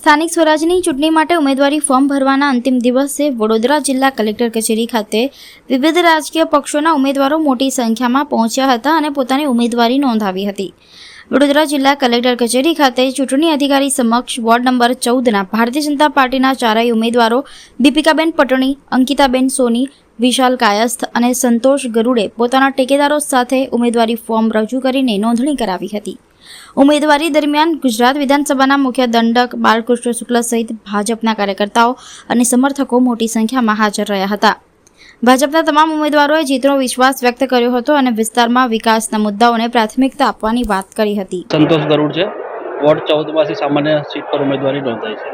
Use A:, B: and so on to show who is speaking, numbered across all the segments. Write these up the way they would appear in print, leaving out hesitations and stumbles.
A: સ્થાનિક સ્વરાજની ચૂંટણી માટે ઉમેદવારી ફોર્મ ભરવાના અંતિમ દિવસે વડોદરા જિલ્લા કલેક્ટર કચેરી ખાતે વિવિધ રાજકીય પક્ષોના ઉમેદવારો મોટી સંખ્યામાં પહોંચ્યા હતા અને પોતાની ઉમેદવારી નોંધાવી હતી। વડોદરા જિલ્લા કલેક્ટર કચેરી ખાતે ચૂંટણી અધિકારી સમક્ષ વોર્ડ નંબર 14ના ભારતીય જનતા પાર્ટીના ચારેય ઉમેદવારો દીપિકાબેન પટણી, અંકિતાબેન સોની, વિશાલ કાયસ્થ અને સંતોષ ગરુડે પોતાના ટેકેદારો સાથે ઉમેદવારી ફોર્મ રજૂ કરીને નોંધણી કરાવી હતી। ઉમેદવારી દરમિયાન ગુજરાત વિધાનસભાના મુખ્ય દંડક બાલકૃષ્ણ શુક્લ સહિત ભાજપના કાર્યકર્તાઓ અને સમર્થકો મોટી સંખ્યામાં હાજર રહ્યા હતા। ભાજપના તમામ ઉમેદવારોએ જીતનો વિશ્વાસ વ્યક્ત કર્યો હતો અને વિસ્તારમાં વિકાસના મુદ્દાઓને પ્રાથમિકતા આપવાની વાત કરી હતી।
B: સંતોષ ગરુડ છે, વોર્ડ 14 માંથી સામાન્ય સીટ પર ઉમેદવારી નોંધાઈ છે।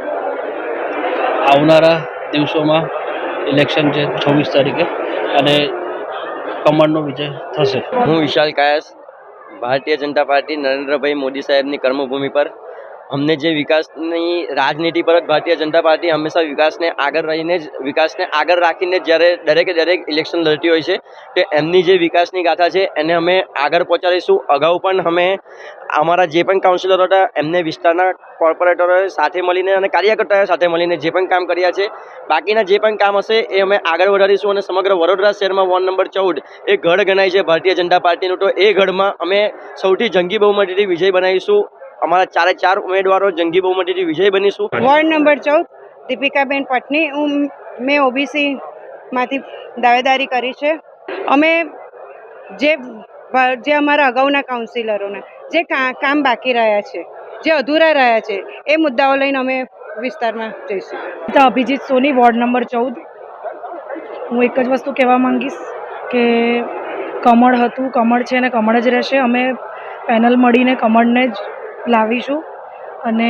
B: આવનારા દિવસોમાં ઇલેક્શન છે 26 તારીખે અને કમળનો વિજય થશે।
C: હું વિશાલ કાયસ, ભારતીય જનતા પાર્ટી નરેન્દ્રભાઈ મોદી સાહેબની કર્મભૂમિ પર અમને જે વિકાસની રાજનીતિ પર જ ભારતીય જનતા પાર્ટી હંમેશા વિકાસને આગળ રાખીને જ્યારે દરેક ઇલેક્શન લડતી હોય છે તો એમની જે વિકાસની ગાથા છે એને અમે આગળ પહોંચાડીશું। અગાઉ પણ અમે અમારા જે પણ કાઉન્સિલરો હતા એમને વિસ્તારના કોર્પોરેટરો સાથે મળીને અને કાર્યકર્તાઓ સાથે મળીને જે પણ કામ કર્યા છે, બાકીના જે પણ કામ હશે એ અમે આગળ વધારીશું અને સમગ્ર વડોદરા શહેરમાં વોર્ડ નંબર 14 એ ગઢ ગણાય છે ભારતીય જનતા પાર્ટીનું, તો એ ગઢમાં અમે સૌથી જંગી બહુમતીથી વિજય બનાવીશું। અમારા ચાર ઉમેદવારો જંગી બહુમતીથી વિજય બનીશું।
D: વોર્ડ નંબર 14 દીપિકાબેન પટણી, મેં ઓબીસી માંથી દાવેદારી કરી છે। અમે જે અમારા અગાઉના કાઉન્સિલરોના જે કામ બાકી રહ્યા છે, જે અધૂરા રહ્યા છે એ મુદ્દાઓ લઈને અમે વિસ્તારમાં જઈશું।
E: અભિજીત સોની, વોર્ડ નંબર 14। હું એક જ વસ્તુ કહેવા માંગીશ કે કમળ હતું, કમળ છે અને કમળ જ રહેશે। અમે પેનલ મળીને કમળને જ લાવીશું અને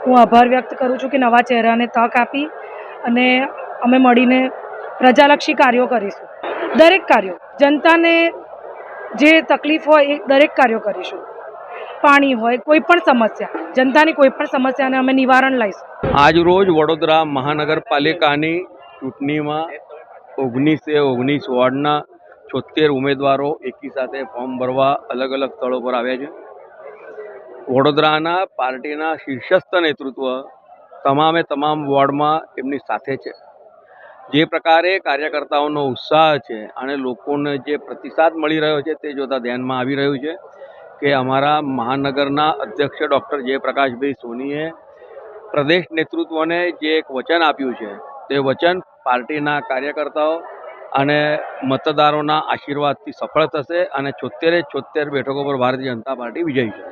E: હું આભાર વ્યક્ત કરું છું કે નવા ચહેરાને તક આપી અને અમે મળીને પ્રજાલક્ષી કાર્યો કરીશું। દરેક કાર્યો, જનતાને જે તકલીફ હોય એ દરેક કાર્યો કરીશું। પાણી હોય, કોઈ પણ સમસ્યા, જનતાની કોઈ પણ સમસ્યાને અમે નિવારણ લાવીશું।
F: આજ રોજ વડોદરા મહાનગરપાલિકાની ચૂંટણીમાં 19 વોર્ડના 76 ઉમેદવારો એકી સાથે ફોર્મ ભરવા અલગ અલગ સ્થળો પર આવ્યા છે। વડોદરાના પાર્ટીના શીર્ષસ્થ નેતૃત્વ તમામ વોર્ડમાં એમની સાથે છે। જે પ્રકારે કાર્યકર્તાઓનો ઉત્સાહ છે અને લોકોને જે પ્રતિસાદ મળી રહ્યો છે તે જોતાં ધ્યાનમાં આવી રહ્યું છે કે અમારા મહાનગરના અધ્યક્ષ ડૉક્ટર જયપ્રકાશભાઈ સોનીએ પ્રદેશ નેતૃત્વને જે એક વચન આપ્યું છે તે વચન પાર્ટીના કાર્યકર્તાઓ અને મતદારોના આશીર્વાદથી સફળ થશે અને 76 બેઠકો પર ભારતીય જનતા પાર્ટી વિજયી છે।